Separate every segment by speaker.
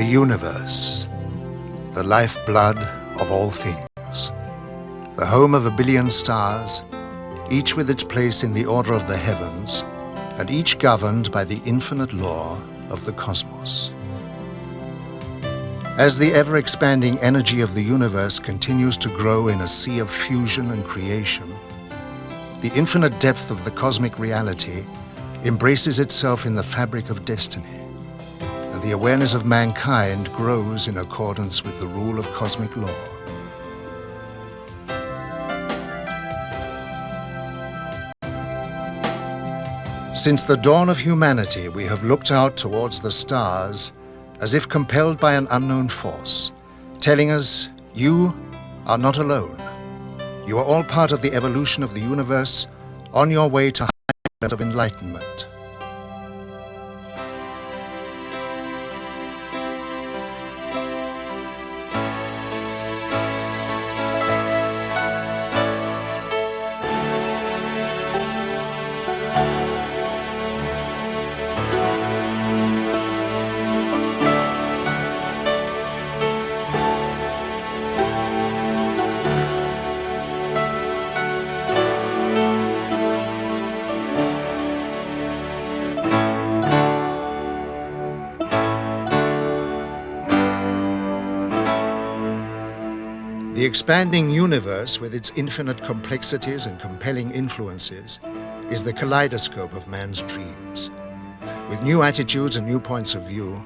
Speaker 1: The universe, the lifeblood of all things, the home of a billion stars, each with its place in the order of the heavens, and each governed by the infinite law of the cosmos. As the ever-expanding energy of the universe continues to grow in a sea of fusion and creation, the infinite depth of the cosmic reality embraces itself in the fabric of destiny, and the awareness of mankind grows in accordance with the rule of cosmic law. Since the dawn of humanity, we have looked out towards the stars as if compelled by an unknown force, telling us, you are not alone. You are all part of the evolution of the universe, on your way to heights of enlightenment. The expanding universe, with its infinite complexities and compelling influences, is the kaleidoscope of man's dreams. With new attitudes and new points of view,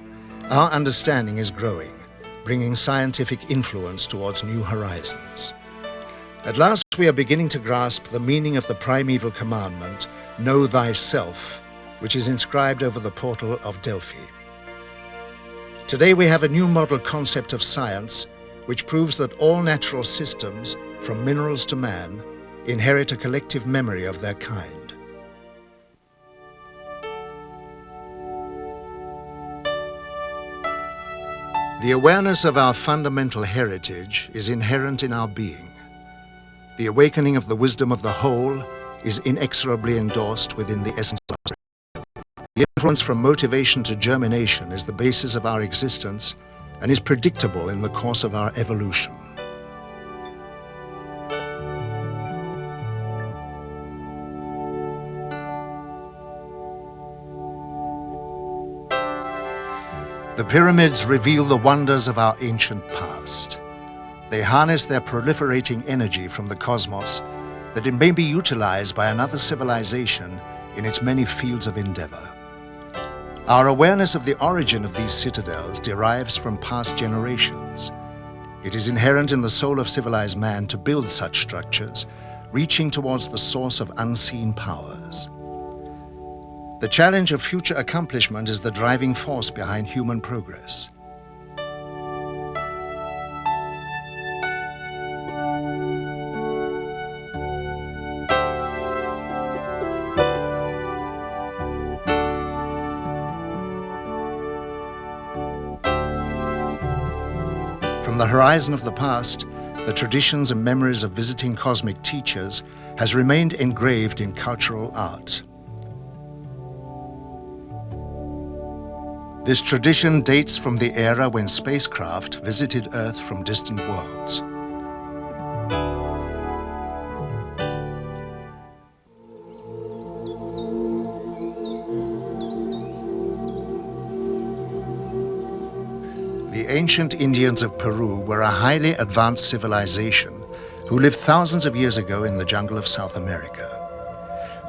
Speaker 1: our understanding is growing, bringing scientific influence towards new horizons. At last, we are beginning to grasp the meaning of the primeval commandment, "Know thyself," which is inscribed over the portal of Delphi. Today, we have a new model concept of science which proves that all natural systems, from minerals to man, inherit a collective memory of their kind. The awareness of our fundamental heritage is inherent in our being. The awakening of the wisdom of the whole is inexorably endorsed within the essence of us. The influence from motivation to germination is the basis of our existence and is predictable in the course of our evolution. The pyramids reveal the wonders of our ancient past. They harness their proliferating energy from the cosmos that it may be utilized by another civilization in its many fields of endeavor. Our awareness of the origin of these citadels derives from past generations. It is inherent in the soul of civilized man to build such structures, reaching towards the source of unseen powers. The challenge of future accomplishment is the driving force behind human progress. From the horizon of the past, the traditions and memories of visiting cosmic teachers has remained engraved in cultural art. This tradition dates from the era when spacecraft visited Earth from distant worlds. The ancient Indians of Peru were a highly advanced civilization who lived thousands of years ago in the jungle of South America.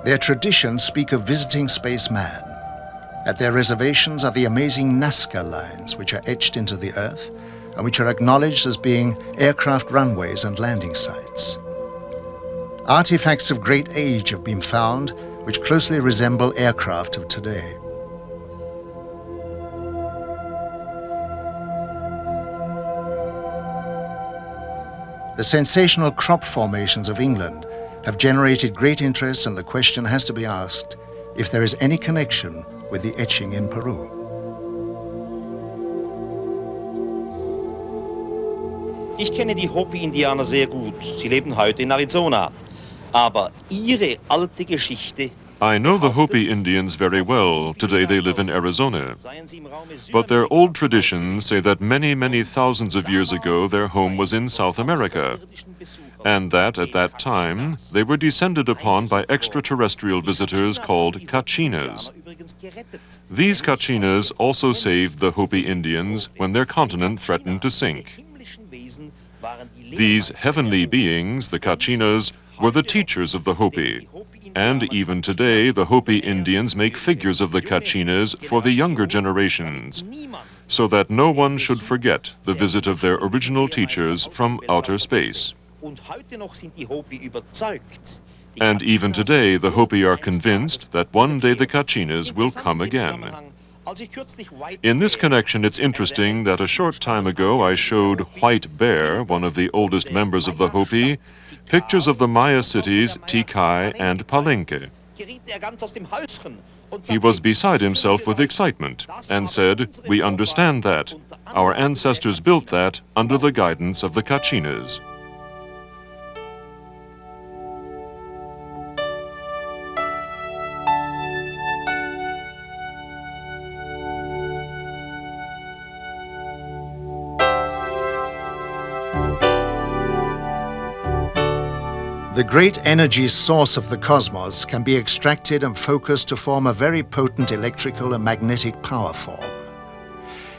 Speaker 1: Their traditions speak of visiting spaceman. At their reservations are the amazing Nazca lines, which are etched into the earth and which are acknowledged as being aircraft runways and landing sites. Artifacts of great age have been found which closely resemble aircraft of today. The sensational crop formations of England have generated great interest, and the question has to be asked if there is any connection with the etching in Peru.
Speaker 2: Ich kenne die Hopi-Indianer sehr gut. Sie leben heute in Arizona. Aber ihre alte Geschichte
Speaker 3: I know the Hopi Indians very well. Today they live in Arizona. But their old traditions say that many, many thousands of years ago their home was in South America, and that at that time they were descended upon by extraterrestrial visitors called Kachinas. These Kachinas also saved the Hopi Indians when their continent threatened to sink. These heavenly beings, the Kachinas, were the teachers of the Hopi. And even today, the Hopi Indians make figures of the Kachinas for the younger generations, so that no one should forget the visit of their original teachers from outer space. And even today, the Hopi are convinced that one day the Kachinas will come again. In this connection, it's interesting that a short time ago I showed White Bear, one of the oldest members of the Hopi, pictures of the Maya cities Tikal and Palenque. He was beside himself with excitement and said, "We understand that. Our ancestors built that under the guidance of the Kachinas."
Speaker 1: The great energy source of the cosmos can be extracted and focused to form a very potent electrical and magnetic power form.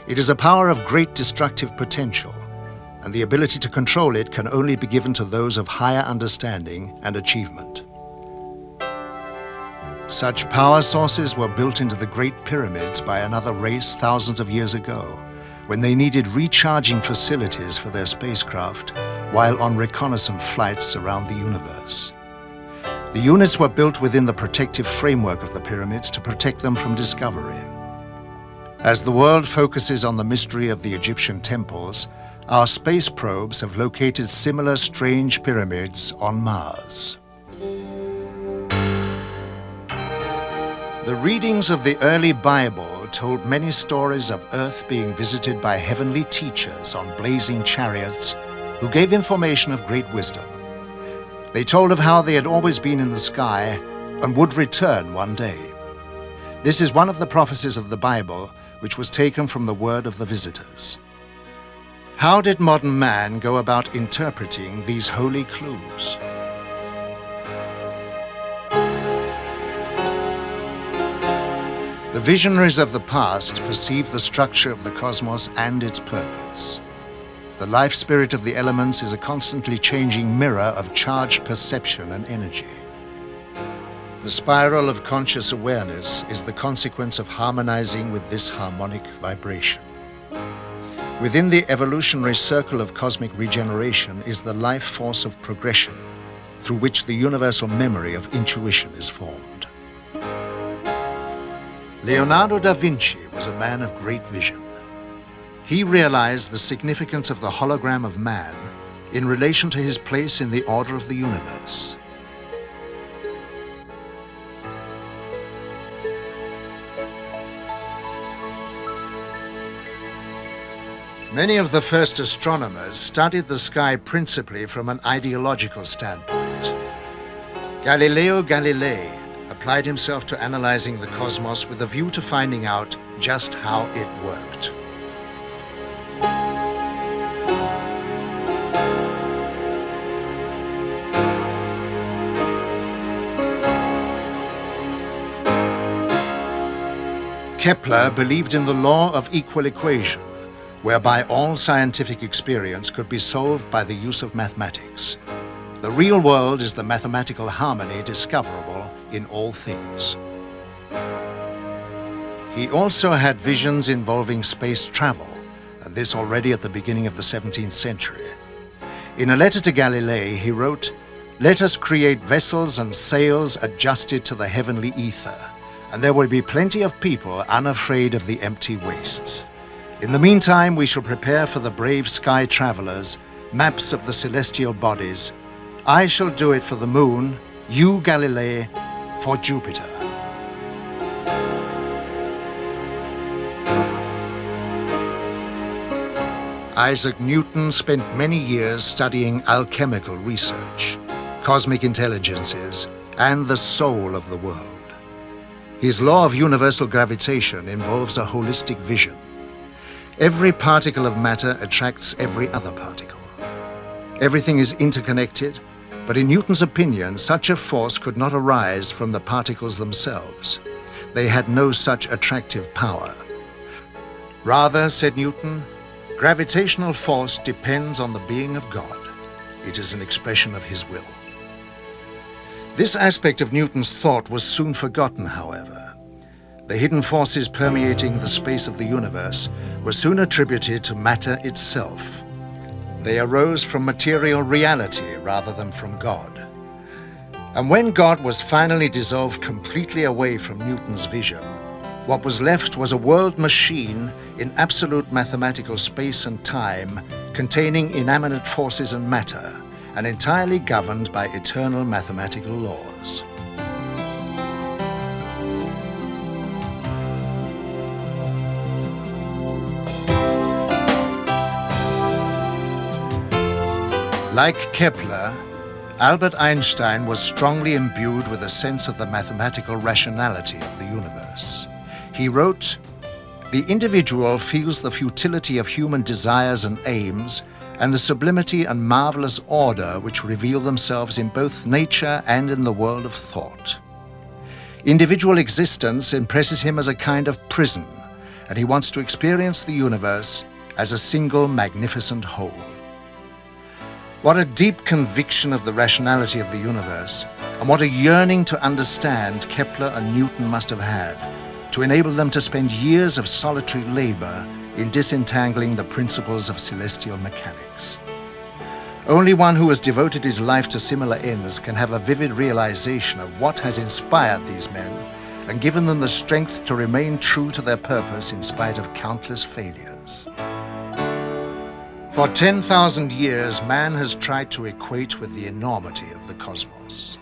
Speaker 1: It is a power of great destructive potential, and the ability to control it can only be given to those of higher understanding and achievement. Such power sources were built into the Great Pyramids by another race thousands of years ago, when they needed recharging facilities for their spacecraft while on reconnaissance flights around the universe. The units were built within the protective framework of the pyramids to protect them from discovery. As the world focuses on the mystery of the Egyptian temples, our space probes have located similar strange pyramids on Mars. The readings of the early Bible told many stories of Earth being visited by heavenly teachers on blazing chariots who gave information of great wisdom. They told of how they had always been in the sky and would return one day. This is one of the prophecies of the Bible which was taken from the word of the visitors. How did modern man go about interpreting these holy clues? The visionaries of the past perceived the structure of the cosmos and its purpose. The life spirit of the elements is a constantly changing mirror of charged perception and energy. The spiral of conscious awareness is the consequence of harmonizing with this harmonic vibration. Within the evolutionary circle of cosmic regeneration is the life force of progression, through which the universal memory of intuition is formed. Leonardo da Vinci was a man of great vision. He realized the significance of the hologram of man in relation to his place in the order of the universe. Many of the first astronomers studied the sky principally from an ideological standpoint. Galileo Galilei applied himself to analyzing the cosmos with a view to finding out just how it worked. Kepler believed in the law of equal equation, whereby all scientific experience could be solved by the use of mathematics. The real world is the mathematical harmony discoverable in all things. He also had visions involving space travel, and this already at the beginning of the 17th century. In a letter to Galilei, he wrote, "Let us create vessels and sails adjusted to the heavenly ether, and there will be plenty of people unafraid of the empty wastes. In the meantime, we shall prepare for the brave sky travelers maps of the celestial bodies. I shall do it for the moon, you, Galilei, for Jupiter." Isaac Newton spent many years studying alchemical research, cosmic intelligences, and the soul of the world. His law of universal gravitation involves a holistic vision. Every particle of matter attracts every other particle. Everything is interconnected, but in Newton's opinion, such a force could not arise from the particles themselves. They had no such attractive power. Rather, said Newton, gravitational force depends on the being of God. It is an expression of his will. This aspect of Newton's thought was soon forgotten, however. The hidden forces permeating the space of the universe were soon attributed to matter itself. They arose from material reality rather than from God. And when God was finally dissolved completely away from Newton's vision, what was left was a world machine in absolute mathematical space and time, containing inanimate forces and matter, and entirely governed by eternal mathematical laws. Like Kepler, Albert Einstein was strongly imbued with a sense of the mathematical rationality of the universe. He wrote, "The individual feels the futility of human desires and aims, and the sublimity and marvelous order which reveal themselves in both nature and in the world of thought. Individual existence impresses him as a kind of prison, and he wants to experience the universe as a single magnificent whole." What a deep conviction of the rationality of the universe, and what a yearning to understand Kepler and Newton must have had, to enable them to spend years of solitary labor in disentangling the principles of celestial mechanics. Only one who has devoted his life to similar ends can have a vivid realization of what has inspired these men and given them the strength to remain true to their purpose in spite of countless failures. For 10,000 years, man has tried to equate with the enormity of the cosmos.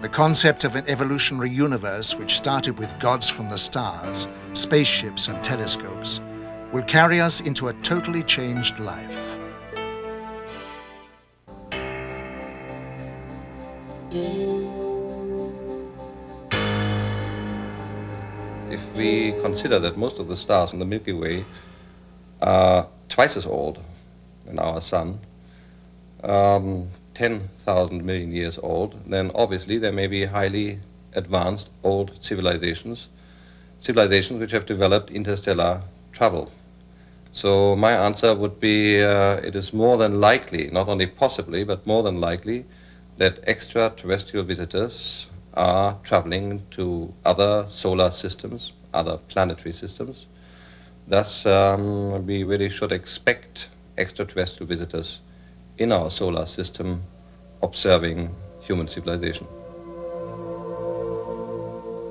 Speaker 1: The concept of an evolutionary universe which started with gods from the stars, spaceships and telescopes will carry us into a totally changed life.
Speaker 4: If we consider that most of the stars in the Milky Way are twice as old than our sun, 10,000 million years old, then obviously there may be highly advanced old civilizations which have developed interstellar travel. So my answer would be it is more than likely, not only possibly, but more than likely, that extraterrestrial visitors are traveling to other solar systems, other planetary systems. Thus, we really should expect extraterrestrial visitors in our solar system observing human civilization.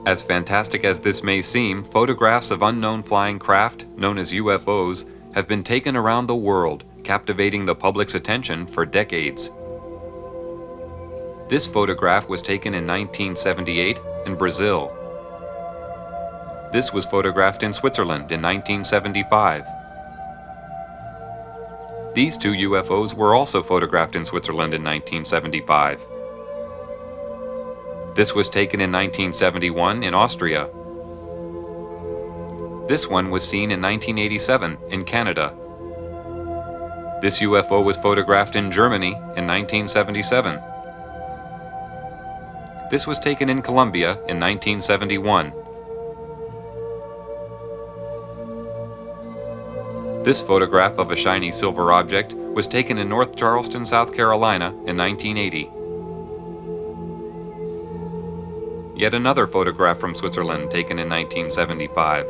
Speaker 5: As fantastic as this may seem, photographs of unknown flying craft, known as UFOs, have been taken around the world, captivating the public's attention for decades. This photograph was taken in 1978 in Brazil. This was photographed in Switzerland in 1975. These two UFOs were also photographed in Switzerland in 1975. This was taken in 1971 in Austria. This one was seen in 1987 in Canada. This UFO was photographed in Germany in 1977. This was taken in Colombia in 1971. This photograph of a shiny silver object was taken in North Charleston, South Carolina in 1980. Yet another photograph from Switzerland taken in 1975.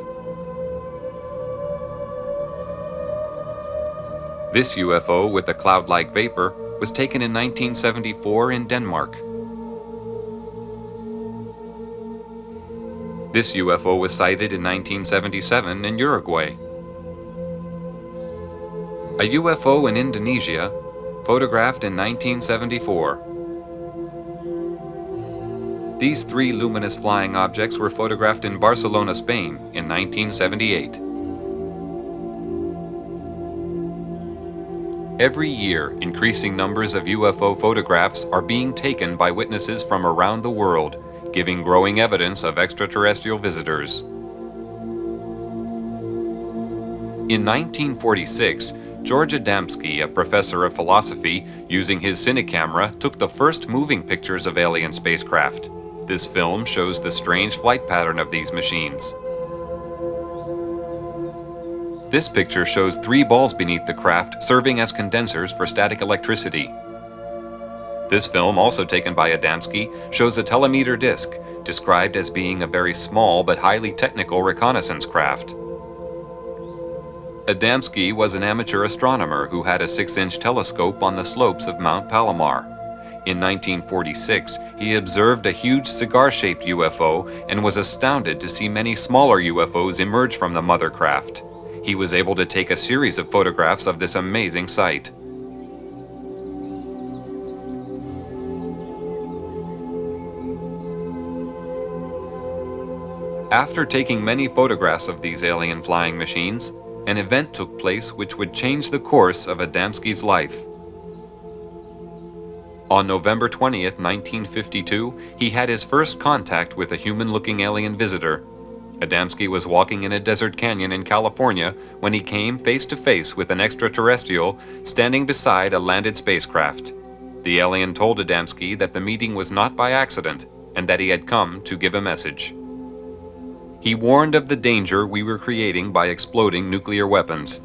Speaker 5: This UFO with a cloud-like vapor was taken in 1974 in Denmark. This UFO was sighted in 1977 in Uruguay. A UFO in Indonesia, photographed in 1974. These three luminous flying objects were photographed in Barcelona, Spain in 1978. Every year, increasing numbers of UFO photographs are being taken by witnesses from around the world, giving growing evidence of extraterrestrial visitors. In 1946, George Adamski, a professor of philosophy, using his cinecamera, took the first moving pictures of alien spacecraft. This film shows the strange flight pattern of these machines. This picture shows 3 balls beneath the craft serving as condensers for static electricity. This film, also taken by Adamski, shows a telemeter disc, described as being a very small but highly technical reconnaissance craft. Adamski was an amateur astronomer who had a 6-inch telescope on the slopes of Mount Palomar. In 1946, he observed a huge cigar-shaped UFO and was astounded to see many smaller UFOs emerge from the mother craft. He was able to take a series of photographs of this amazing sight. After taking many photographs of these alien flying machines, an event took place which would change the course of Adamski's life. On November 20th, 1952, he had his first contact with a human-looking alien visitor. Adamski was walking in a desert canyon in California when he came face-to-face with an extraterrestrial standing beside a landed spacecraft. The alien told Adamski that the meeting was not by accident and that he had come to give a message. He warned of the danger we were creating by exploding nuclear weapons.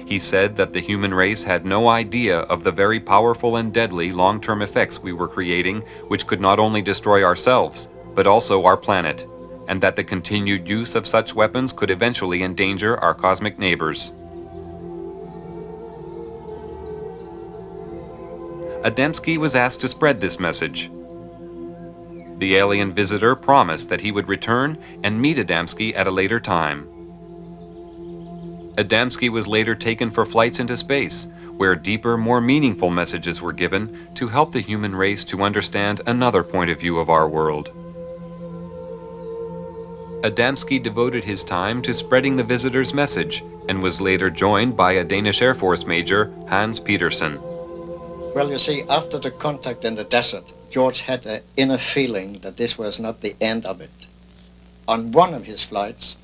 Speaker 5: He said that the human race had no idea of the very powerful and deadly long-term effects we were creating, which could not only destroy ourselves, but also our planet, and that the continued use of such weapons could eventually endanger our cosmic neighbors. Adamski was asked to spread this message. The alien visitor promised that he would return and meet Adamski at a later time. Adamski was later taken for flights into space, where deeper, more meaningful messages were given to help the human race to understand another point of view of our world. Adamski devoted his time to spreading the visitor's message and was later joined by a Danish Air Force Major, Hans Petersen.
Speaker 6: Well, you see, after the contact in the desert, George had an inner feeling that this was not the end of it. On one of his flights,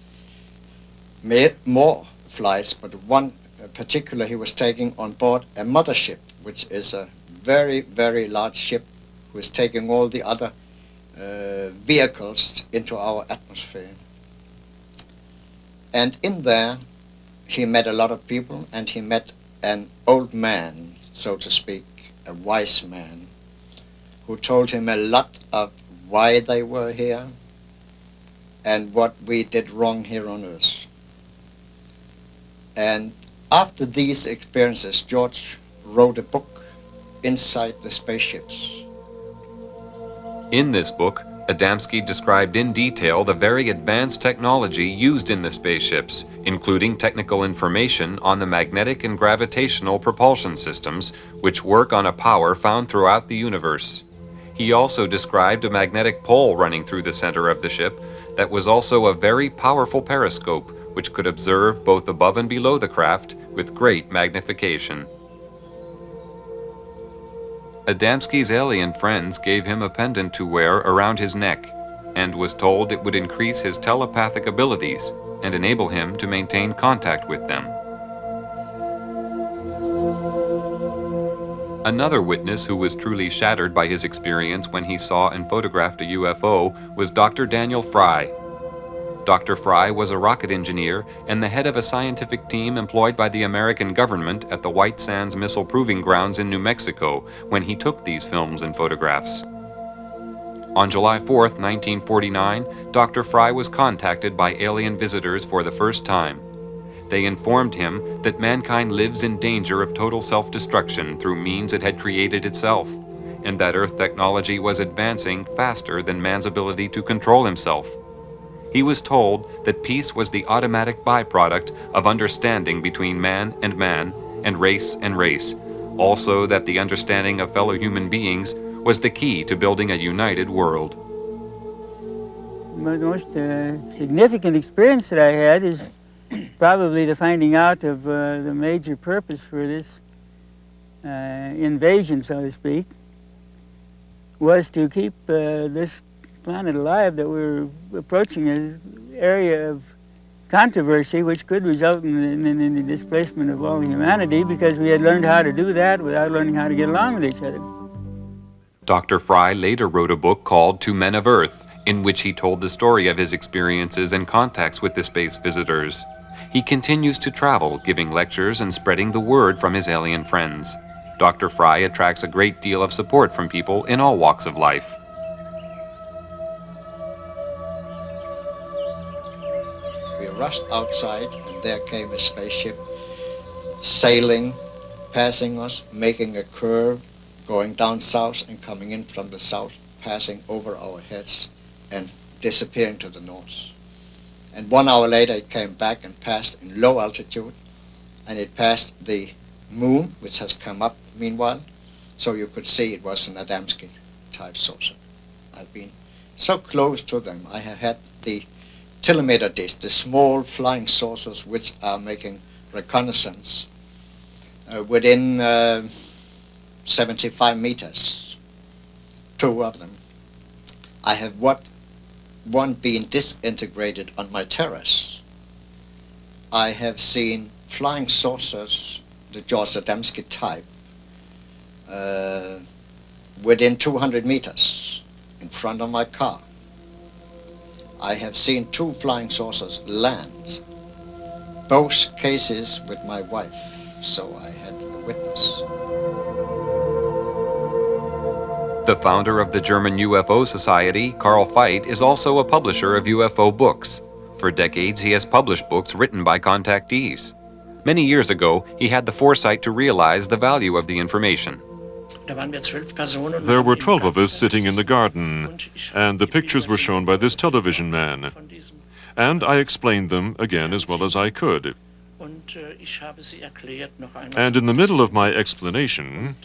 Speaker 6: made more flights, but one particular he was taking on board a mothership, which is a very, very large ship who is taking all the other vehicles into our atmosphere. And in there, he met a lot of people, and he met an old man, so to speak, a wise man, who told him a lot of why they were here and what we did wrong here on Earth. And after these experiences, George wrote a book, Inside the Spaceships.
Speaker 5: In this book, Adamski described in detail the very advanced technology used in the spaceships, including technical information on the magnetic and gravitational propulsion systems, which work on a power found throughout the universe. He also described a magnetic pole running through the center of the ship that was also a very powerful periscope, which could observe both above and below the craft with great magnification. Adamski's alien friends gave him a pendant to wear around his neck and was told it would increase his telepathic abilities and enable him to maintain contact with them. Another witness who was truly shattered by his experience when he saw and photographed a UFO was Dr. Daniel Fry. Dr. Fry was a rocket engineer and the head of a scientific team employed by the American government at the White Sands Missile Proving Grounds in New Mexico when he took these films and photographs. On July 4, 1949, Dr. Fry was contacted by alien visitors for the first time. They informed him that mankind lives in danger of total self-destruction through means it had created itself, and that Earth technology was advancing faster than man's ability to control himself. He was told that peace was the automatic byproduct of understanding between man and race, also that the understanding of fellow human beings was the key to building a united world.
Speaker 7: The most significant experience that I had is probably the finding out of the major purpose for this invasion, so to speak, was to keep this planet alive, that we were approaching an area of controversy which could result in the displacement of all humanity, because we had learned how to do that without learning how to get along with each other.
Speaker 5: Dr. Fry later wrote a book called To Men of Earth, in which he told the story of his experiences and contacts with the space visitors. He continues to travel, giving lectures and spreading the word from his alien friends. Dr. Fry attracts a great deal of support from people in all walks of life.
Speaker 6: We rushed outside, and there came a spaceship sailing, passing us, making a curve, going down south and coming in from the south, passing over our heads and disappearing to the north. And 1 hour later it came back and passed in low altitude, and it passed the moon, which has come up meanwhile, so you could see it was an Adamski type saucer. I've been so close to them. I have had the telemeter dish, the small flying saucers which are making reconnaissance within 75 meters, 2 of them. I have one being disintegrated on my terrace. I have seen flying saucers, the George Adamski type, within 200 meters in front of my car. I have seen 2 flying saucers land, both cases with my wife, so I had a witness.
Speaker 5: The founder of the German UFO Society, Carl Veit, is also a publisher of UFO books. For decades, he has published books written by contactees. Many years ago, he had the foresight to realize the value of the information.
Speaker 3: There were 12 of us sitting in the garden, and the pictures were shown by this television man. And I explained them again as well as I could. And in the middle of my explanation,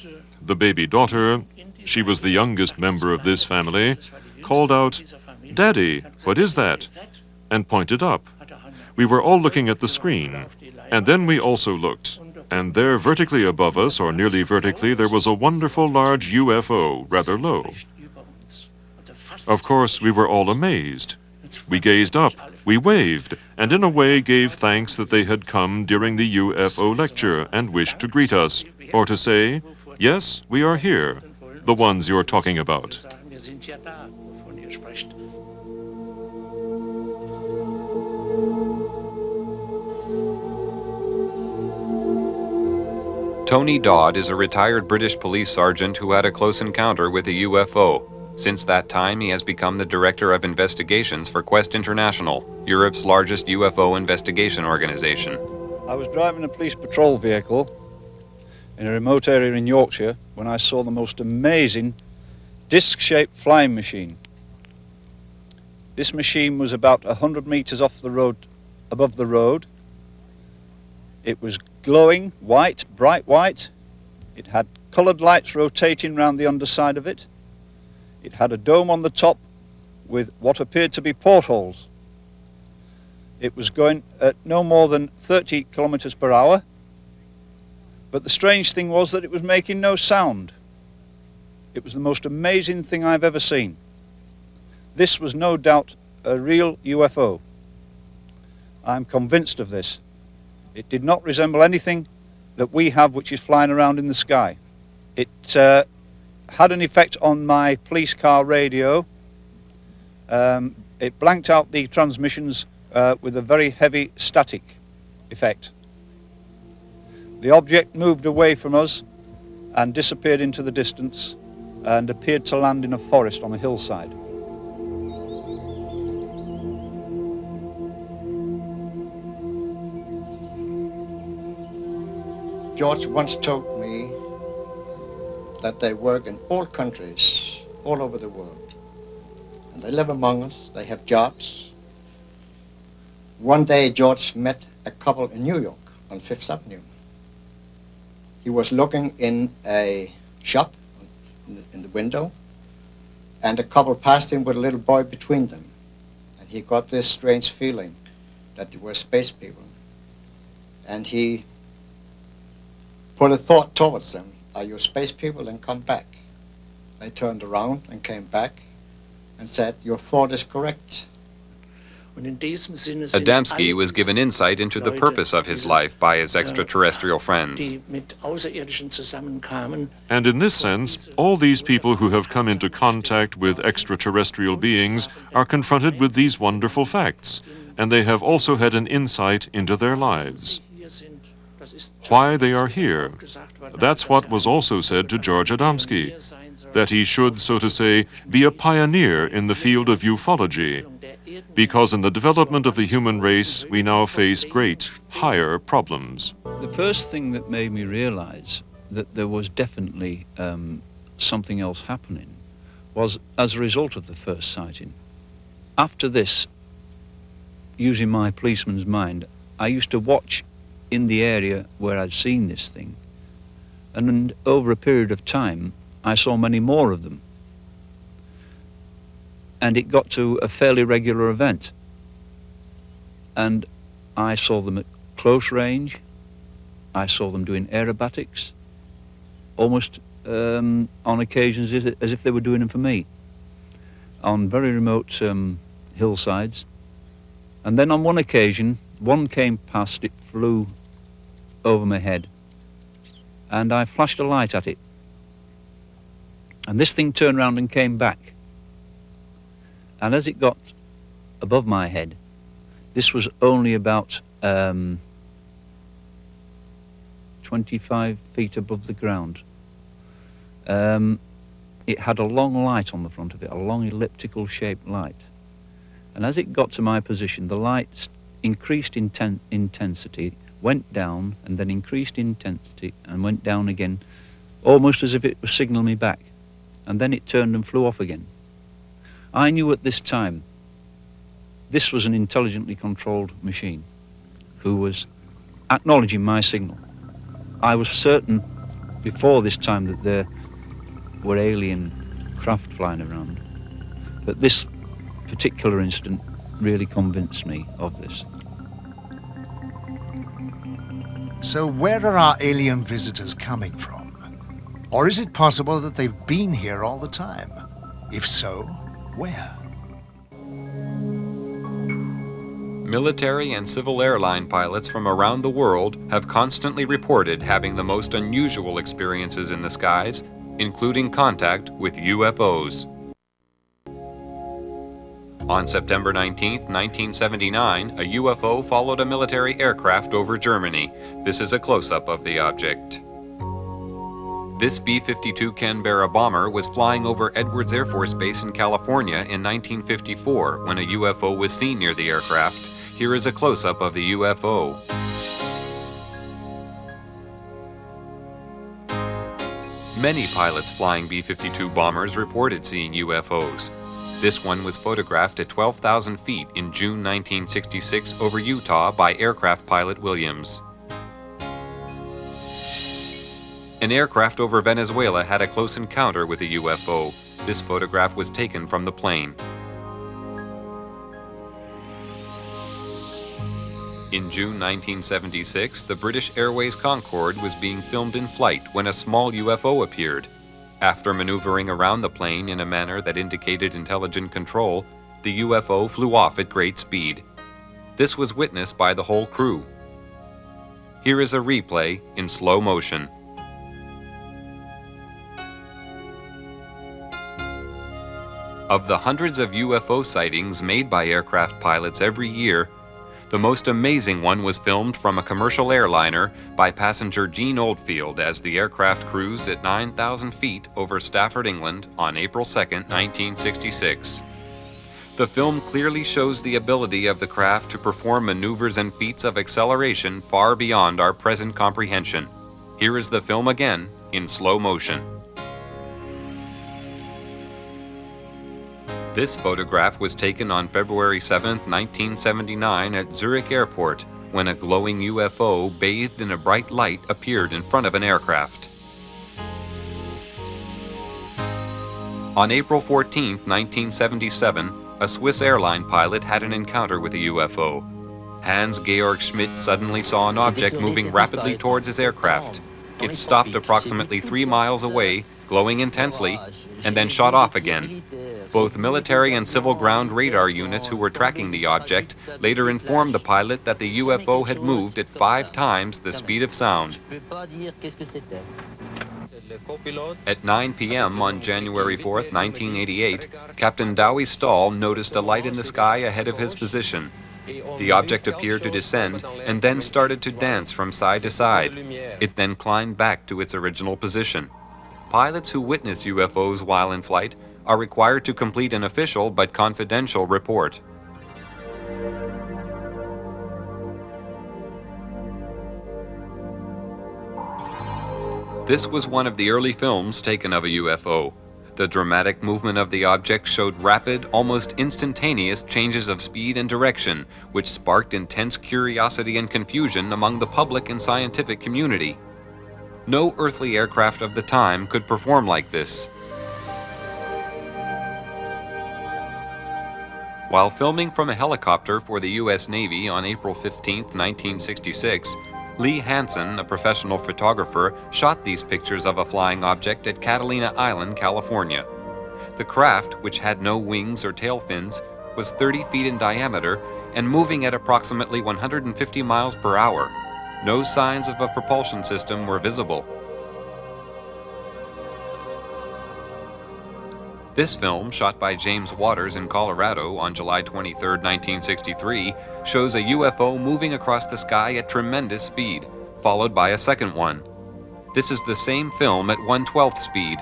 Speaker 3: the baby daughter, she was the youngest member of this family, called out, "Daddy, what is that?" and pointed up. We were all looking at the screen, and then we also looked. And there, vertically above us, or nearly vertically, there was a wonderful large UFO, rather low. Of course, we were all amazed. We gazed up, we waved, and in a way gave thanks that they had come during the UFO lecture and wished to greet us, or to say, "Yes, we are here, the ones you're talking about."
Speaker 5: Tony Dodd is a retired British police sergeant who had a close encounter with a UFO. Since that time, he has become the Director of Investigations for Quest International, Europe's largest UFO investigation organization.
Speaker 8: I was driving a police patrol vehicle in a remote area in Yorkshire when I saw the most amazing disc-shaped flying machine. This machine was about 100 meters off the road, above the road. It was glowing white, bright white. It had coloured lights rotating round the underside of it. It had a dome on the top with what appeared to be portholes. It was going at no more than 30 kilometers per hour. But the strange thing was that it was making no sound. It was the most amazing thing I've ever seen. This was no doubt a real UFO. I'm convinced of this. It did not resemble anything that we have which is flying around in the sky. It had an effect on my police car radio. It blanked out the transmissions with a very heavy static effect. The object moved away from us and disappeared into the distance and appeared to land in a forest on a hillside.
Speaker 6: George once told me that they work in all countries, all over the world. And they live among us, they have jobs. One day George met a couple in New York on Fifth Avenue. He was looking in a shop in the window, and a couple passed him with a little boy between them. And he got this strange feeling that they were space people. And he put a thought towards them: are you space people? Then come back. They turned around and came back, and said, "Your thought is correct."
Speaker 5: Adamski was given insight into the purpose of his life by his extraterrestrial friends.
Speaker 3: And in this sense, all these people who have come into contact with extraterrestrial beings are confronted with these wonderful facts, and they have also had an insight into their lives. Why they are here. That's what was also said to George Adamski, that he should, so to say, be a pioneer in the field of ufology, because in the development of the human race, we now face great, higher problems.
Speaker 8: The first thing that made me realize that there was definitely something else happening was as a result of the first sighting. After this, using my policeman's mind, I used to watch in the area where I'd seen this thing, and over a period of time, I saw many more of them. And it got to a fairly regular event. And I saw them at close range. I saw them doing aerobatics, almost on occasions as if they were doing them for me, on very remote hillsides. And then on one occasion, one came past, it flew over my head, and I flashed a light at it. And this thing turned around and came back. And as it got above my head, this was only about 25 feet above the ground. It had a long light on the front of it, a long elliptical shaped light. And as it got to my position, the light increased intensity, went down, and then increased intensity and went down again, almost as if it was signaling me back. And then it turned and flew off again. I knew at this time this was an intelligently controlled machine who was acknowledging my signal. I was certain before this time that there were alien craft flying around, but this particular incident really convinced me of this.
Speaker 1: So where are our alien visitors coming from? Or is it possible that they've been here all the time? If so, where?
Speaker 5: Military and civil airline pilots from around the world have constantly reported having the most unusual experiences in the skies, including contact with UFOs. On September 19, 1979, a UFO followed a military aircraft over Germany. This is a close-up of the object. This B-52 Canberra bomber was flying over Edwards Air Force Base in California in 1954 when a UFO was seen near the aircraft. Here is a close-up of the UFO. Many pilots flying B-52 bombers reported seeing UFOs. This one was photographed at 12,000 feet in June 1966 over Utah by aircraft pilot Williams. An aircraft over Venezuela had a close encounter with a UFO. This photograph was taken from the plane. In June 1976, the British Airways Concorde was being filmed in flight when a small UFO appeared. After maneuvering around the plane in a manner that indicated intelligent control, the UFO flew off at great speed. This was witnessed by the whole crew. Here is a replay in slow motion. Of the hundreds of UFO sightings made by aircraft pilots every year, the most amazing one was filmed from a commercial airliner by passenger Gene Oldfield as the aircraft cruised at 9,000 feet over Stafford, England on April 2, 1966. The film clearly shows the ability of the craft to perform maneuvers and feats of acceleration far beyond our present comprehension. Here is the film again in slow motion. This photograph was taken on February 7, 1979 at Zurich Airport when a glowing UFO bathed in a bright light appeared in front of an aircraft. On April 14, 1977, a Swiss airline pilot had an encounter with a UFO. Hans-Georg Schmidt suddenly saw an object moving rapidly towards his aircraft. It stopped approximately 3 miles away, glowing intensely, and then shot off again. Both military and civil ground radar units who were tracking the object later informed the pilot that the UFO had moved at 5 times the speed of sound. At 9 p.m. on January 4, 1988, Captain Dowie Stahl noticed a light in the sky ahead of his position. The object appeared to descend and then started to dance from side to side. It then climbed back to its original position. Pilots who witness UFOs while in flight are required to complete an official but confidential report. This was one of the early films taken of a UFO. The dramatic movement of the object showed rapid, almost instantaneous changes of speed and direction, which sparked intense curiosity and confusion among the public and scientific community. No earthly aircraft of the time could perform like this. While filming from a helicopter for the U.S. Navy on April 15, 1966, Lee Hansen, a professional photographer, shot these pictures of a flying object at Catalina Island, California. The craft, which had no wings or tail fins, was 30 feet in diameter and moving at approximately 150 miles per hour. No signs of a propulsion system were visible. This film, shot by James Waters in Colorado on July 23, 1963, shows a UFO moving across the sky at tremendous speed, followed by a second one. This is the same film at 1/12th speed.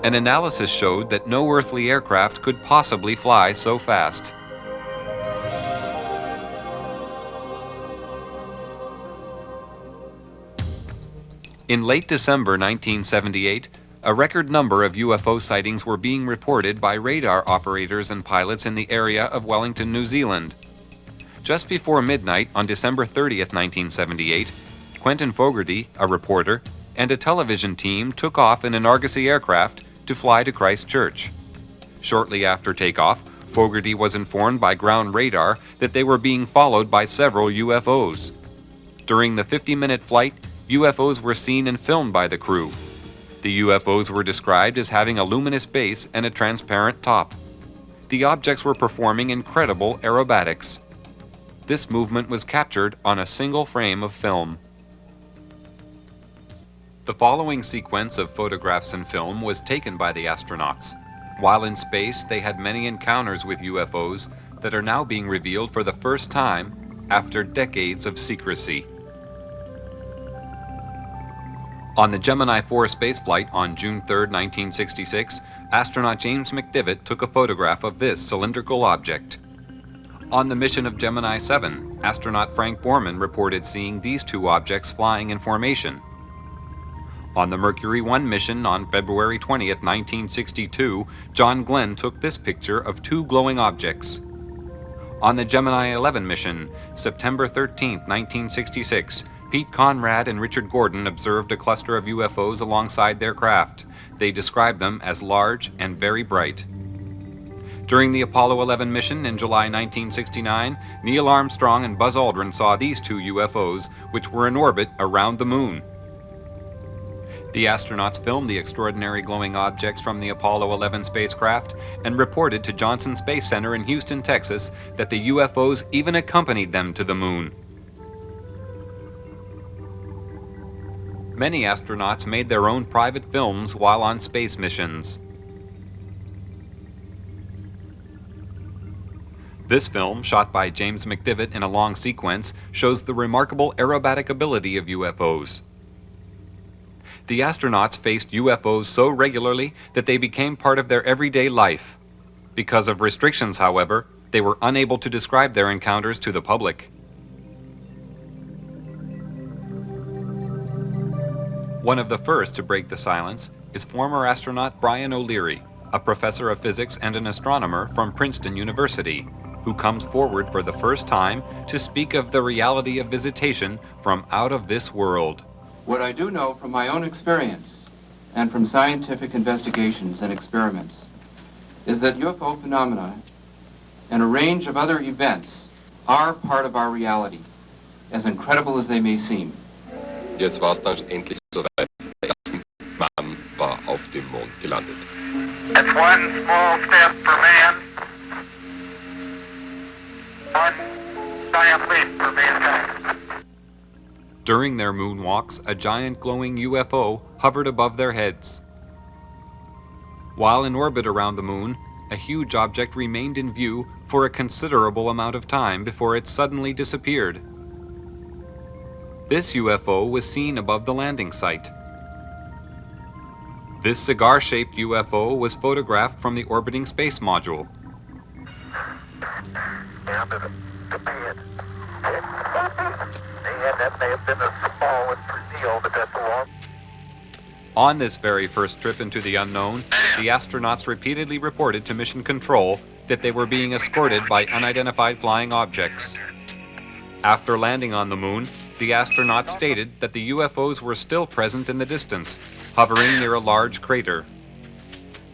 Speaker 5: An analysis showed that no earthly aircraft could possibly fly so fast. In late December 1978, a record number of UFO sightings were being reported by radar operators and pilots in the area of Wellington, New Zealand. Just before midnight on December 30, 1978, Quentin Fogarty, a reporter, and a television team took off in an Argosy aircraft to fly to Christchurch. Shortly after takeoff, Fogarty was informed by ground radar that they were being followed by several UFOs. During the 50-minute flight, UFOs were seen and filmed by the crew. The UFOs were described as having a luminous base and a transparent top. The objects were performing incredible aerobatics. This movement was captured on a single frame of film. The following sequence of photographs and film was taken by the astronauts. While in space, they had many encounters with UFOs that are now being revealed for the first time after decades of secrecy. On the Gemini 4 spaceflight on June 3, 1966, astronaut James McDivitt took a photograph of this cylindrical object. On the mission of Gemini 7, astronaut Frank Borman reported seeing these two objects flying in formation. On the Mercury 1 mission on February 20, 1962, John Glenn took this picture of two glowing objects. On the Gemini 11 mission, September 13, 1966, Pete Conrad and Richard Gordon observed a cluster of UFOs alongside their craft. They described them as large and very bright. During the Apollo 11 mission in July 1969, Neil Armstrong and Buzz Aldrin saw these two UFOs, which were in orbit around the moon. The astronauts filmed the extraordinary glowing objects from the Apollo 11 spacecraft and reported to Johnson Space Center in Houston, Texas, that the UFOs even accompanied them to the moon. Many astronauts made their own private films while on space missions. This film, shot by James McDivitt in a long sequence, shows the remarkable aerobatic ability of UFOs. The astronauts faced UFOs so regularly that they became part of their everyday life. Because of restrictions, however, they were unable to describe their encounters to the public. One of the first to break the silence is former astronaut Brian O'Leary, a professor of physics and an astronomer from Princeton University, who comes forward for the first time to speak of the reality of visitation from out of this world.
Speaker 9: What I do know from my own experience and from scientific investigations and experiments is that UFO phenomena and a range of other events are part of our reality, as incredible as they may seem.
Speaker 10: Jetzt war es dann endlich soweit. Der erste Mann war auf dem Mond gelandet. That's one small step for man, one giant leap for mankind.
Speaker 5: During their moonwalks, a giant glowing UFO hovered above their heads. While in orbit around the moon, a huge object remained in view for a considerable amount of time before it suddenly disappeared. This UFO was seen above the landing site. This cigar-shaped UFO was photographed from the orbiting space module.
Speaker 10: Down to the bed. And that may have been a small deal, but that's all.
Speaker 5: On this very first trip into the unknown, the astronauts repeatedly reported to Mission Control that they were being escorted by unidentified flying objects. After landing on the moon, the astronauts stated that the UFOs were still present in the distance, hovering near a large crater.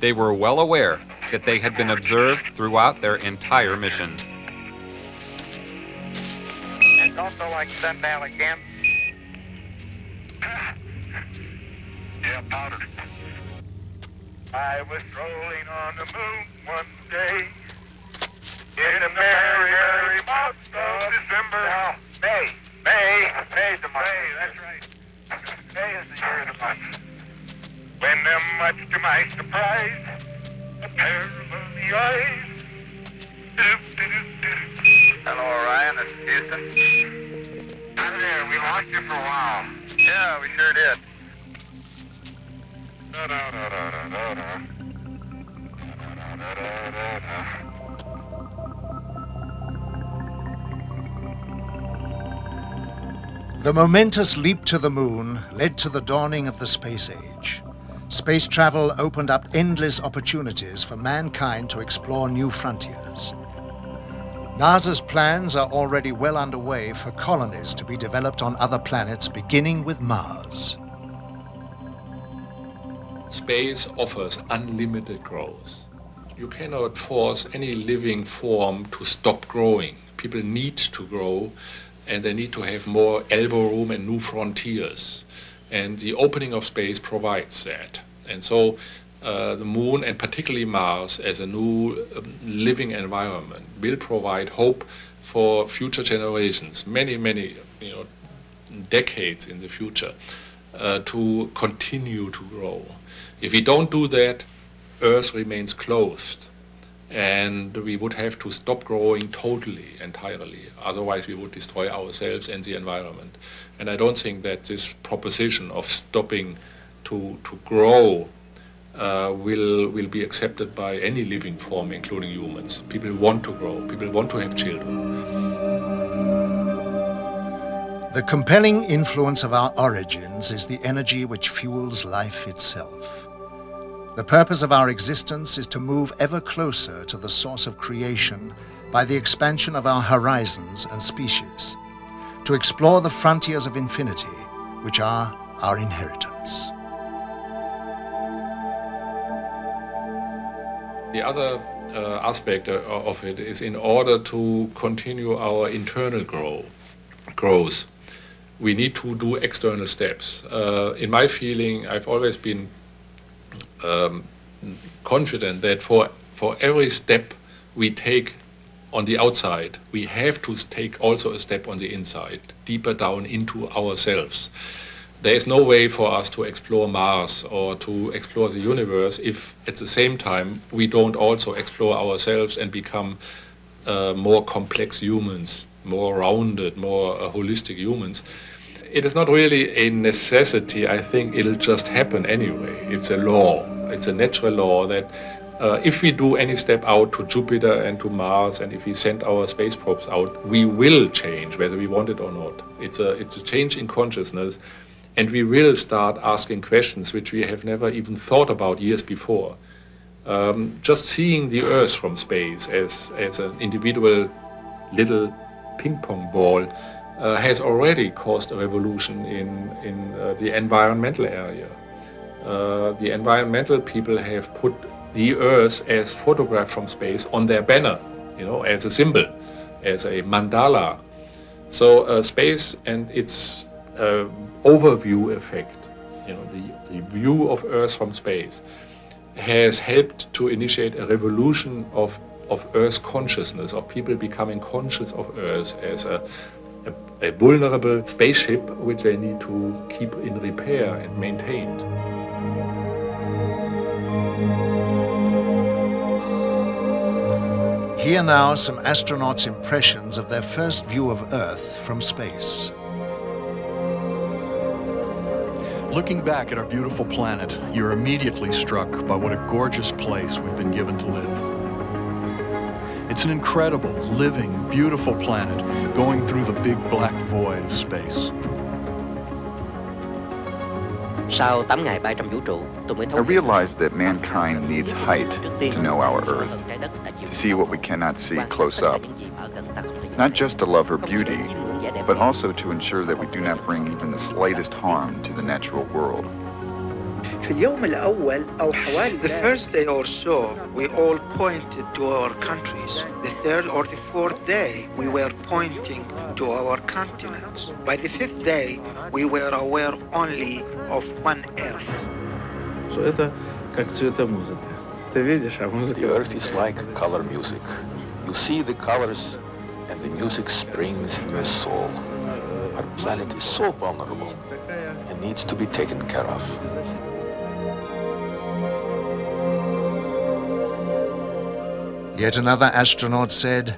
Speaker 5: They were well aware that they had been observed throughout their entire mission.
Speaker 10: It's also like sundown again. Yeah, powder. I was strolling on the moon one day in a merry, merry month of December. No, May. May's the month. May, that's right. May is the year of the month. When, much to my surprise, a pair of lovely eyes. Hello, Ryan. It's Houston. Hi there. We lost you for a while. Yeah, we sure did.
Speaker 1: The momentous leap to the moon led to the dawning of the space age. Space travel opened up endless opportunities for mankind to explore new frontiers. NASA's plans are already well underway for colonies to be developed on other planets, beginning with Mars.
Speaker 11: Space offers unlimited growth. You cannot force any living form to stop growing. People need to grow, and they need to have more elbow room and new frontiers. And the opening of space provides that. And so the moon, and particularly Mars, as a new living environment, will provide hope for future generations, many decades in the future, to continue to grow. If we don't do that, Earth remains closed, and we would have to stop growing totally, entirely. Otherwise, we would destroy ourselves and the environment. And I don't think that this proposition of stopping to grow will be accepted by any living form, including humans. People want to grow. People want to have children.
Speaker 1: The compelling influence of our origins is the energy which fuels life itself. The purpose of our existence is to move ever closer to the source of creation by the expansion of our horizons and species, to explore the frontiers of infinity, which are our inheritance.
Speaker 11: The other aspect of it is, in order to continue our internal growth, we need to do external steps. In my feeling, I've always been confident that for every step we take on the outside, we have to take also a step on the inside, deeper down into ourselves. There is no way for us to explore Mars or to explore the universe if at the same time we don't also explore ourselves and become more complex humans, more rounded, more holistic humans. It is not really a necessity. I think it'll just happen anyway. It's a law. It's a natural law that if we do any step out to Jupiter and to Mars, and if we send our space probes out, we will change, whether we want it or not. It's a change in consciousness, and we will start asking questions which we have never even thought about years before. Just seeing the Earth from space as an individual little ping pong ball has already caused a revolution in the environmental area. The environmental people have put the Earth as photographed from space on their banner, as a symbol, as a mandala. So space and its overview effect, the view of Earth from space, has helped to initiate a revolution of Earth consciousness, of people becoming conscious of Earth as a vulnerable spaceship which they need to keep in repair and maintained.
Speaker 1: Here now some astronauts' impressions of their first view of Earth from space.
Speaker 12: Looking back at our beautiful planet, you're immediately struck by what a gorgeous place we've been given to live. It's an incredible, living, beautiful planet going through the big black void of space.
Speaker 13: Sau 8 ngày bay trong vũ trụ, tôi mới
Speaker 14: I
Speaker 13: thấu
Speaker 14: realized that mankind needs height to know our Earth, to see what we cannot see close up, not just to love her beauty, but also to ensure that we do not bring even the slightest harm to the natural world.
Speaker 15: The first day or so, we all pointed to our countries. The third or the fourth day, we were pointing to our continents. By the fifth day, we were aware only of one Earth.
Speaker 16: The
Speaker 17: Earth is like color music. You see the colors and the music springs in your soul. Our planet is so vulnerable and needs to be taken care of.
Speaker 1: Yet another astronaut said,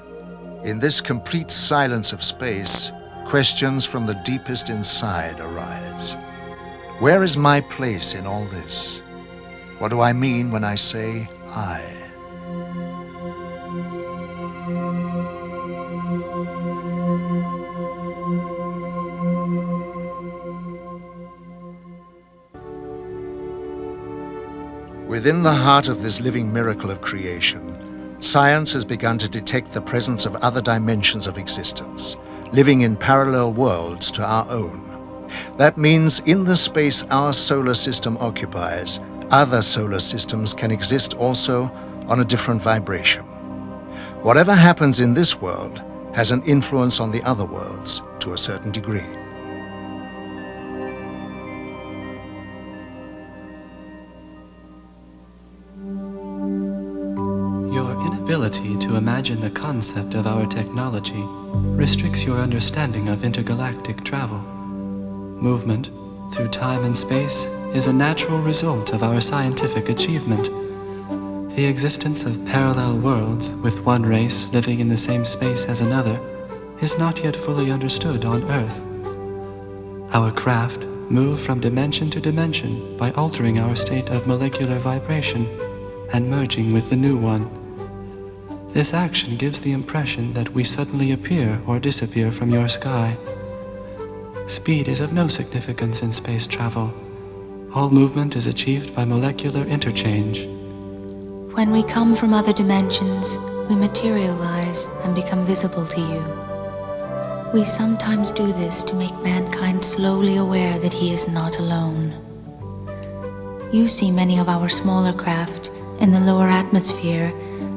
Speaker 1: "In this complete silence of space, questions from the deepest inside arise. Where is my place in all this? What do I mean when I say I?" Within the heart of this living miracle of creation, science has begun to detect the presence of other dimensions of existence, living in parallel worlds to our own. That means in the space our solar system occupies, other solar systems can exist also on a different vibration. Whatever happens in this world has an influence on the other worlds to a certain degree.
Speaker 18: Your inability to imagine the concept of our technology restricts your understanding of intergalactic travel. Movement through time and space is a natural result of our scientific achievement. The existence of parallel worlds with one race living in the same space as another is not yet fully understood on Earth. Our craft move from dimension to dimension by altering our state of molecular vibration and merging with the new one. This action gives the impression that we suddenly appear or disappear from your sky. Speed is of no significance in space travel. All movement is achieved by molecular interchange.
Speaker 19: When we come from other dimensions, we materialize and become visible to you. We sometimes do this to make mankind slowly aware that he is not alone. You see many of our smaller craft in the lower atmosphere,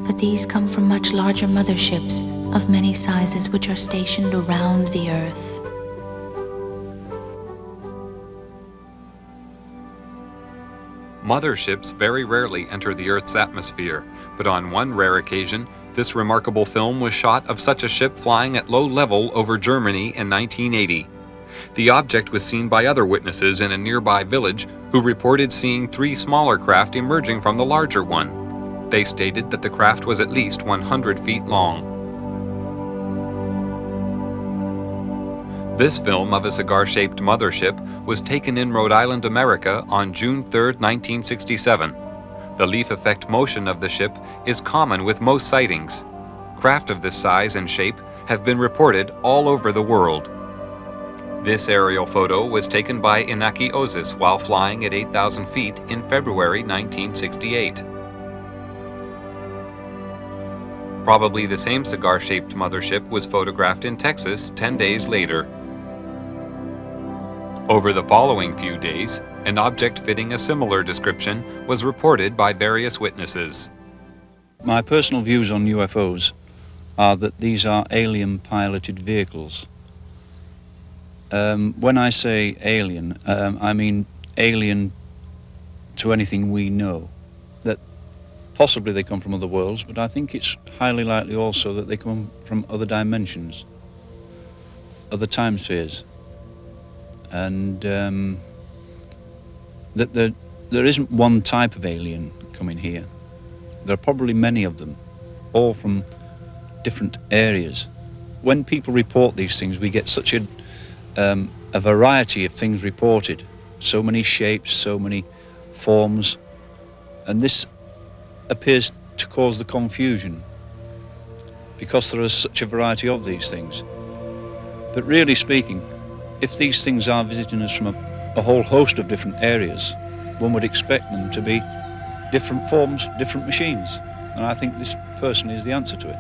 Speaker 19: but these come from much larger motherships of many sizes which are stationed around the Earth.
Speaker 5: Motherships very rarely enter the Earth's atmosphere, but on one rare occasion, this remarkable film was shot of such a ship flying at low level over Germany in 1980. The object was seen by other witnesses in a nearby village who reported seeing 3 smaller craft emerging from the larger one. They stated that the craft was at least 100 feet long. This film of a cigar-shaped mothership was taken in Rhode Island, America on June 3, 1967. The leaf effect motion of the ship is common with most sightings. Craft of this size and shape have been reported all over the world. This aerial photo was taken by Inaki Ozis while flying at 8,000 feet in February 1968. Probably the same cigar-shaped mothership was photographed in Texas 10 days later. Over the following few days, an object fitting a similar description was reported by various witnesses.
Speaker 8: My personal views on UFOs are that these are alien-piloted vehicles. When I say alien, I mean alien to anything we know. that possibly they come from other worlds, but I think it's highly likely also that they come from other dimensions, other time spheres, and that there isn't one type of alien coming here. There are probably many of them, all from different areas. When people report these things, we get such a variety of things reported, so many shapes, so many forms, and this appears to cause the confusion because there is such a variety of these things. But really speaking, if these things are visiting us from a whole host of different areas, one would expect them to be different forms, different machines, and I think this personally is the answer to it.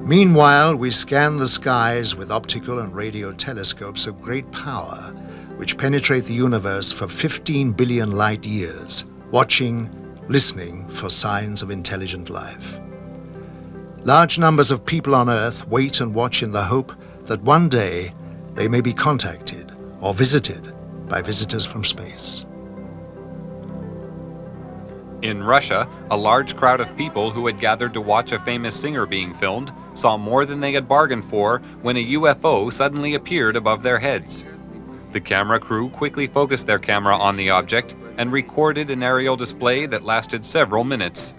Speaker 1: Meanwhile, we scan the skies with optical and radio telescopes of great power, which penetrate the universe for 15 billion light years, watching, listening for signs of intelligent life. Large numbers of people on Earth wait and watch in the hope that one day they may be contacted or visited by visitors from space.
Speaker 5: In Russia, a large crowd of people who had gathered to watch a famous singer being filmed saw more than they had bargained for when a UFO suddenly appeared above their heads. The camera crew quickly focused their camera on the object and recorded an aerial display that lasted several minutes.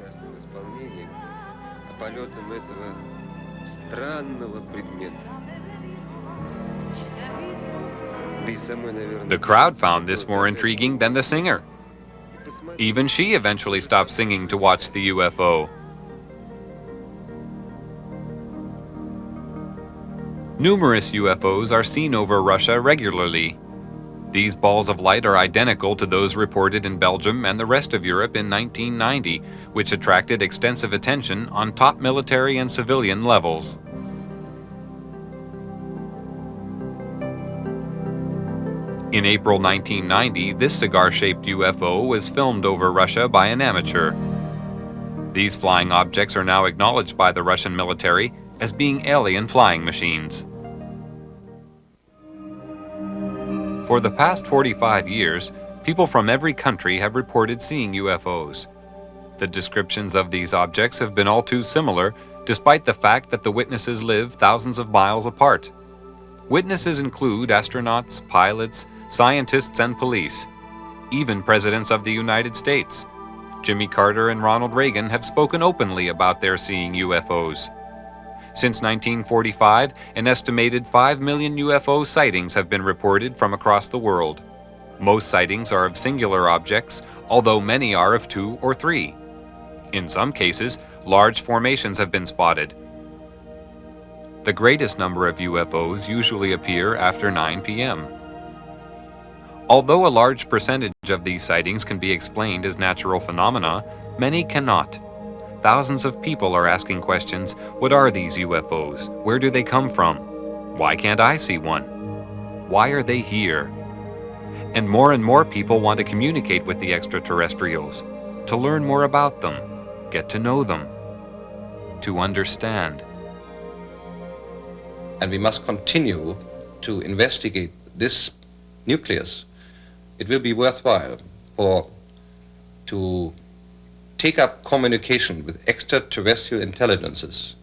Speaker 5: The crowd found this more intriguing than the singer. Even she eventually stopped singing to watch the UFO. Numerous UFOs are seen over Russia regularly. These balls of light are identical to those reported in Belgium and the rest of Europe in 1990, which attracted extensive attention on top military and civilian levels. In April 1990, this cigar-shaped UFO was filmed over Russia by an amateur. These flying objects are now acknowledged by the Russian military as being alien flying machines. For the past 45 years, people from every country have reported seeing UFOs. The descriptions of these objects have been all too similar, despite the fact that the witnesses live thousands of miles apart. Witnesses include astronauts, pilots, scientists, and police. Even presidents of the United States. Jimmy Carter and Ronald Reagan have spoken openly about their seeing UFOs. Since 1945, an estimated 5 million UFO sightings have been reported from across the world. Most sightings are of singular objects, although many are of 2 or 3. In some cases, large formations have been spotted. The greatest number of UFOs usually appear after 9 p.m. Although a large percentage of these sightings can be explained as natural phenomena, many cannot. Thousands of people are asking questions: what are these UFOs? Where do they come from? Why can't I see one? Why are they here? And more people want to communicate with the extraterrestrials, to learn more about them, get to know them, to understand.
Speaker 4: And we must continue to investigate this nucleus. It will be worthwhile to take up communication with extraterrestrial intelligences.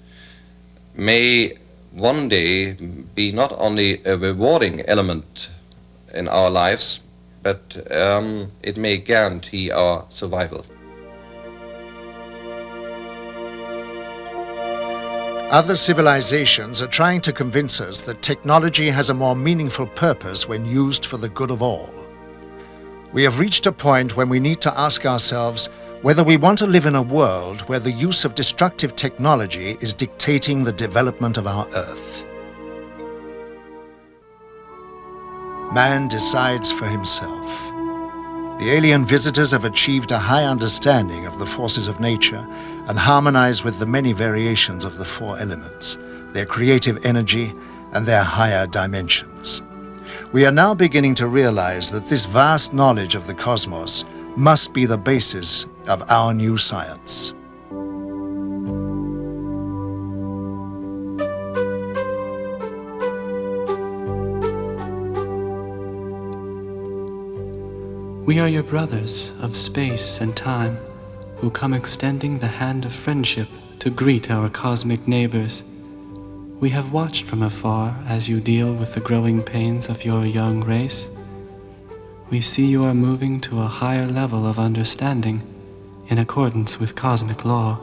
Speaker 4: May one day be not only a rewarding element in our lives, but it may guarantee our survival.
Speaker 1: Other civilizations are trying to convince us that technology has a more meaningful purpose when used for the good of all. We have reached a point when we need to ask ourselves whether we want to live in a world where the use of destructive technology is dictating the development of our Earth. Man decides for himself. The alien visitors have achieved a high understanding of the forces of nature and harmonize with the many variations of the 4 elements, their creative energy, and their higher dimensions. We are now beginning to realize that this vast knowledge of the cosmos must be the basis of our new science.
Speaker 18: We are your brothers of space and time, who come extending the hand of friendship to greet our cosmic neighbors. We have watched from afar as you deal with the growing pains of your young race. We see you are moving to a higher level of understanding in accordance with cosmic law.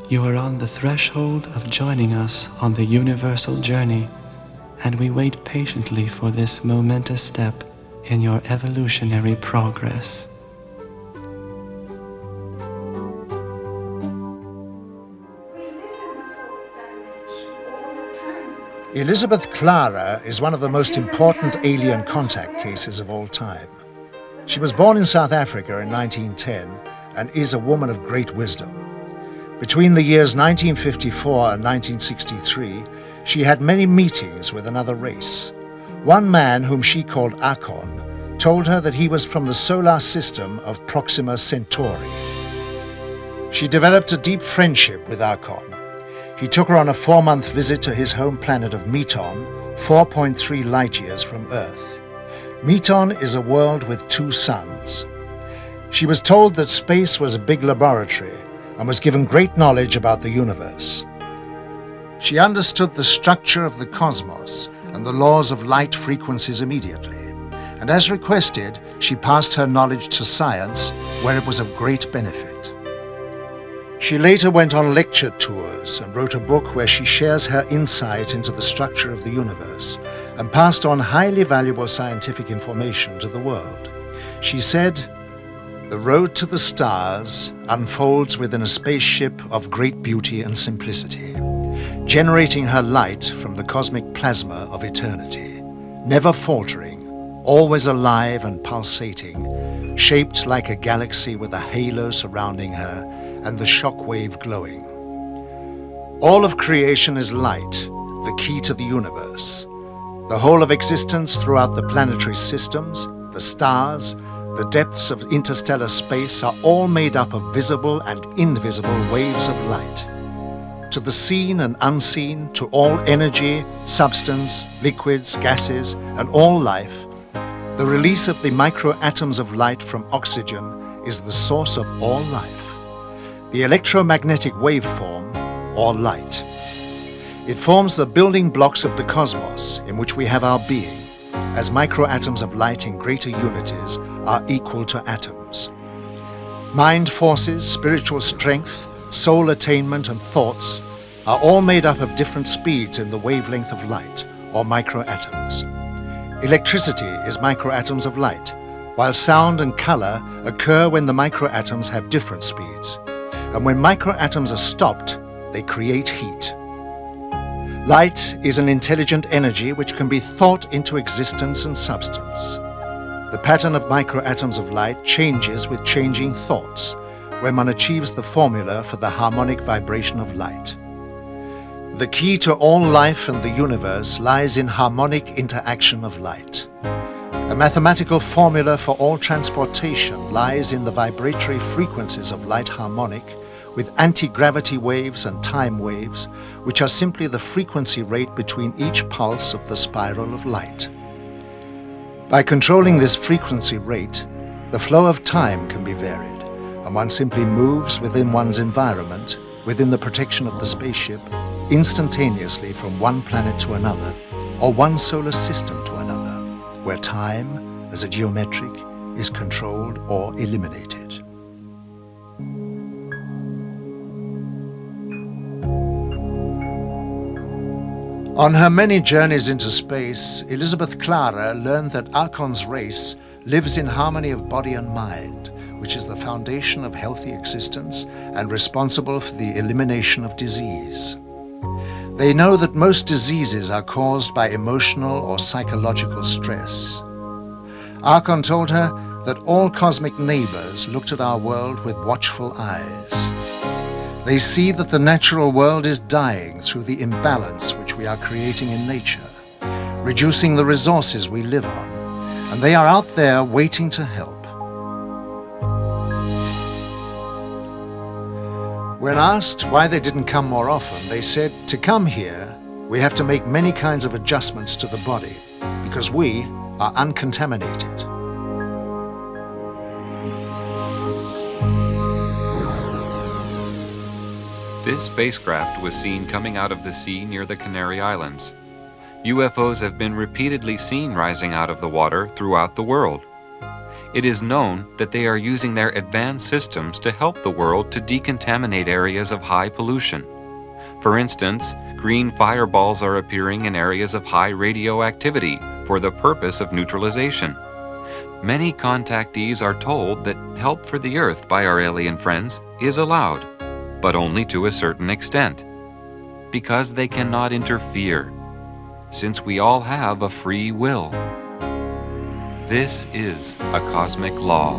Speaker 18: You are on the threshold of joining us on the universal journey, and we wait patiently for this momentous step in your evolutionary progress.
Speaker 1: Elizabeth Clara is one of the most important alien contact cases of all time. She was born in South Africa in 1910 and is a woman of great wisdom. Between the years 1954 and 1963, she had many meetings with another race. One man, whom she called Akon, told her that he was from the solar system of Proxima Centauri. She developed a deep friendship with Akon. He took her on a 4-month visit to his home planet of Meton, 4.3 light years from Earth. Meton is a world with 2 suns. She was told that space was a big laboratory and was given great knowledge about the universe. She understood the structure of the cosmos and the laws of light frequencies immediately, and as requested, she passed her knowledge to science, where it was of great benefit. She later went on lecture tours and wrote a book where she shares her insight into the structure of the universe and passed on highly valuable scientific information to the world. She said, "The road to the stars unfolds within a spaceship of great beauty and simplicity, generating her light from the cosmic plasma of eternity, never faltering, always alive and pulsating, shaped like a galaxy with a halo surrounding her and the shock wave glowing. All of creation is light, the key to the universe. The whole of existence throughout the planetary systems, the stars, the depths of interstellar space are all made up of visible and invisible waves of light. To the seen and unseen, to all energy, substance, liquids, gases, and all life, the release of the microatoms of light from oxygen is the source of all life. The electromagnetic waveform, or light. It forms the building blocks of the cosmos in which we have our being, as microatoms of light in greater unities are equal to atoms. Mind forces, spiritual strength, soul attainment, and thoughts are all made up of different speeds in the wavelength of light, or microatoms. Electricity is microatoms of light, while sound and color occur when the microatoms have different speeds. And when microatoms are stopped, they create heat. Light is an intelligent energy which can be thought into existence and substance. The pattern of microatoms of light changes with changing thoughts, when one achieves the formula for the harmonic vibration of light. The key to all life and the universe lies in harmonic interaction of light. A mathematical formula for all transportation lies in the vibratory frequencies of light harmonic, with anti-gravity waves and time waves, which are simply the frequency rate between each pulse of the spiral of light. By controlling this frequency rate, the flow of time can be varied, and one simply moves within one's environment, within the protection of the spaceship, instantaneously from one planet to another, or one solar system to another, where time, as a geometric, is controlled or eliminated. On her many journeys into space, Elizabeth Clara learned that Akon's race lives in harmony of body and mind, which is the foundation of healthy existence and responsible for the elimination of disease. They know that most diseases are caused by emotional or psychological stress. Akon told her that all cosmic neighbors looked at our world with watchful eyes. They see that the natural world is dying through the imbalance which we are creating in nature, reducing the resources we live on, and they are out there waiting to help. When asked why they didn't come more often, they said, to come here, we have to make many kinds of adjustments to the body because we are uncontaminated.
Speaker 5: This spacecraft was seen coming out of the sea near the Canary Islands. UFOs have been repeatedly seen rising out of the water throughout the world. It is known that they are using their advanced systems to help the world to decontaminate areas of high pollution. For instance, green fireballs are appearing in areas of high radioactivity for the purpose of neutralization. Many contactees are told that help for the Earth by our alien friends is allowed, but only to a certain extent, because they cannot interfere, since we all have a free will. This is a cosmic law.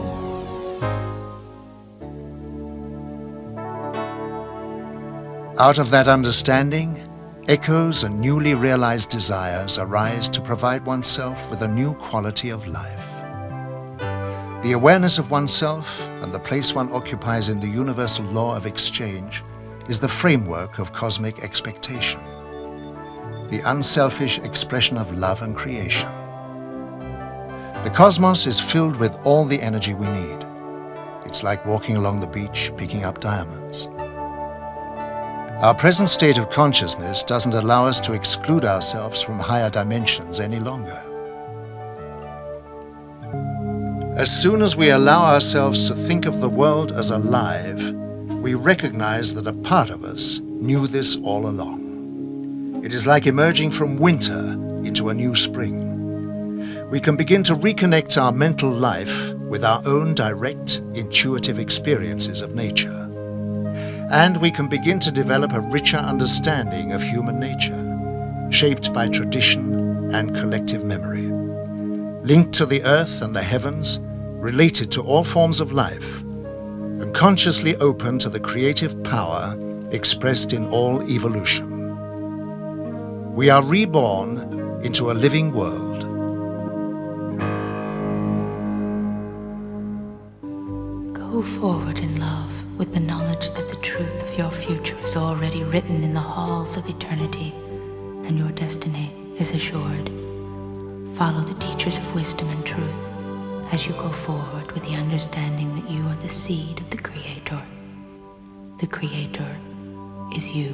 Speaker 1: Out of that understanding, echoes and newly realized desires arise to provide oneself with a new quality of life. The awareness of oneself and the place one occupies in the universal law of exchange is the framework of cosmic expectation, the unselfish expression of love and creation. The cosmos is filled with all the energy we need. It's like walking along the beach picking up diamonds. Our present state of consciousness doesn't allow us to exclude ourselves from higher dimensions any longer. As soon as we allow ourselves to think of the world as alive, we recognize that a part of us knew this all along. It is like emerging from winter into a new spring. We can begin to reconnect our mental life with our own direct, intuitive experiences of nature. And we can begin to develop a richer understanding of human nature, shaped by tradition and collective memory, linked to the earth and the heavens, related to all forms of life, and consciously open to the creative power expressed in all evolution. We are reborn into a living world.
Speaker 19: Go forward in love with the knowledge that the truth of your future is already written in the halls of eternity, and your destiny is assured. Follow the teachers of wisdom and truth as you go forward with the understanding that you are the seed of the Creator. The Creator is you.